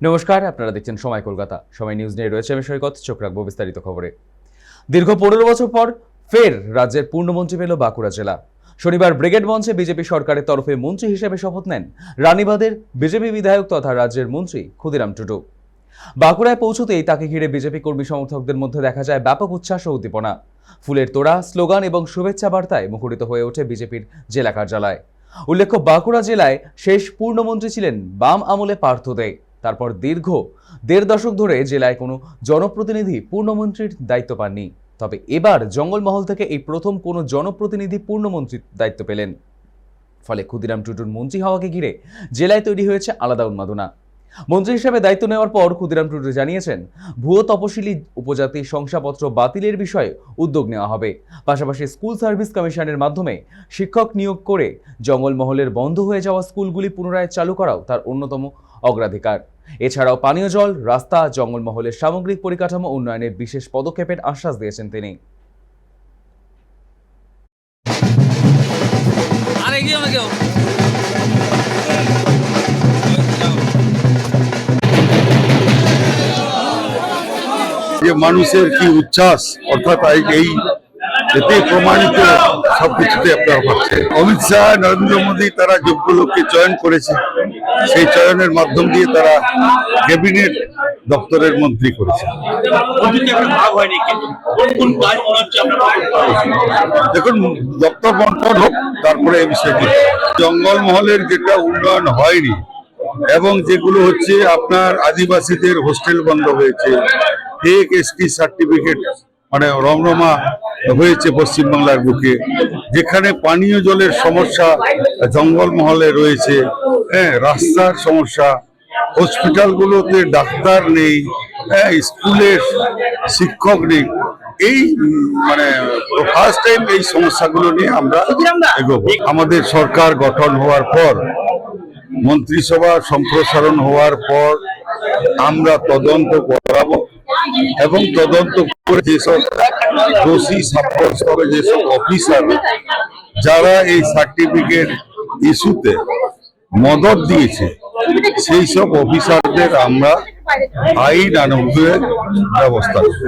নমস্কার, আপনারা দেখছেন সময় কলকাতা। সময় নিউজ নিয়ে রয়েছে আমি সৈকত। চোখ রাখবো বিস্তারিত খবরে। দীর্ঘ 15 বছর পর ফের রাজ্যের পূর্ণমন্ত্রী পেল বাঁকুড়া জেলা। শনিবার ব্রিগেড মঞ্চে বিজেপি সরকারের তরফে মন্ত্রী হিসেবে শপথ নেন রানীবাঁধের বিজেপি বিধায়ক তথা রাজ্যের মন্ত্রী ক্ষুদিরাম টুডু। বাঁকুড়ায় পৌঁছতেই তাকে ঘিরে বিজেপি কর্মী সমর্থকদের মধ্যে দেখা যায় ব্যাপক উচ্ছ্বাস ও উদ্দীপনা। ফুলের তোড়া, স্লোগান এবং শুভেচ্ছা বার্তায় মুখরিত হয়ে ওঠে বিজেপির জেলা কার্যালয়। উল্লেখ্য, বাঁকুড়া জেলায় শেষ পূর্ণমন্ত্রী ছিলেন বাম আমলে পার্থ দে। তারপর দীর্ঘ 1.5 দশক ধরে জেলায় কোনো জনপ্রতিনিধি পূর্ণমন্ত্রীর দায়িত্ব পাননি। তবে এবার জঙ্গলমহল থেকে এই প্রথম কোনো জনপ্রতিনিধি পূর্ণমন্ত্রীর দায়িত্ব পেলেন। ফলে ক্ষুদিরাম টুডুর মন্ত্রী হওয়াকে ঘিরে জেলায় তৈরি হয়েছে আলাদা উন্মাদনা। মন্ত্রী হিসেবে দায়িত্ব নেওয়ার পর ক্ষুদিরাম টুডু জানিয়েছেন, ভুয়ো তপশিলি উপজাতি শংসাপত্র বাতিলের বিষয়ে উদ্যোগ নেওয়া হবে। পাশাপাশি স্কুল সার্ভিস কমিশনের মাধ্যমে শিক্ষক নিয়োগ করে জঙ্গলমহলের বন্ধ হয়ে যাওয়া স্কুলগুলি পুনরায় চালু করাও তার অন্যতম অগ্রাধিকার। এছাড়াও পানীয় জল, রাস্তা, জঙ্গলমহলের সামগ্রিক পরিকাঠামো উন্নয়নের বিশেষ পদক্ষেপের আশ্বাস দিয়েছেন তিনি। যে মানুষের কি উচ্ছ্বাস, অর্থাৎ এই এতে প্রমাণিত সবকিছুতে আপনারা পাচ্ছেন। অমিত শাহ, নরেন্দ্র মোদী তারা যোগ্য লোককে চয়ন করেছে। সেই চয়নের মাধ্যম দিয়ে তারা ক্যাবিনেট দপ্তরের মন্ত্রী করেছে। দেখুন, দপ্তর বন্টন হোক, তারপরে এই বিষয়টি। জঙ্গলমহলের যেটা উন্নয়ন হয়নি এবং যেগুলো হচ্ছে আপনার আদিবাসীদের হোস্টেল বন্ধ হয়েছে, ফেক এসটি সার্টিফিকেট মানে রমরমা হয়েছে পশ্চিমবাংলার বুকে, যেখানে পানীয় জলের সমস্যা জঙ্গলমহলে রয়েছে, রাস্তার সমস্যা, হসপিটালগুলোতে ডাক্তার নেই, স্কুলের শিক্ষক নেই। এই মানে ফার্স্ট টাইম এই সমস্যাগুলো নিয়ে আমরা এগোবো। আমাদের সরকার গঠন হওয়ার পর, মন্ত্রিসভা সম্প্রসারণ হওয়ার পর আমরা তদন্ত করাবো এবং তদন্ত করে যেসব দোষী সাব্যস্ত হবে, যেসব অফিসার যারা এই সার্টিফিকেট ইস্যুতে মদত দিয়েছে, সেই সব অফিসারদের আমরা আইন আনুগত্যের ব্যবস্থা করব।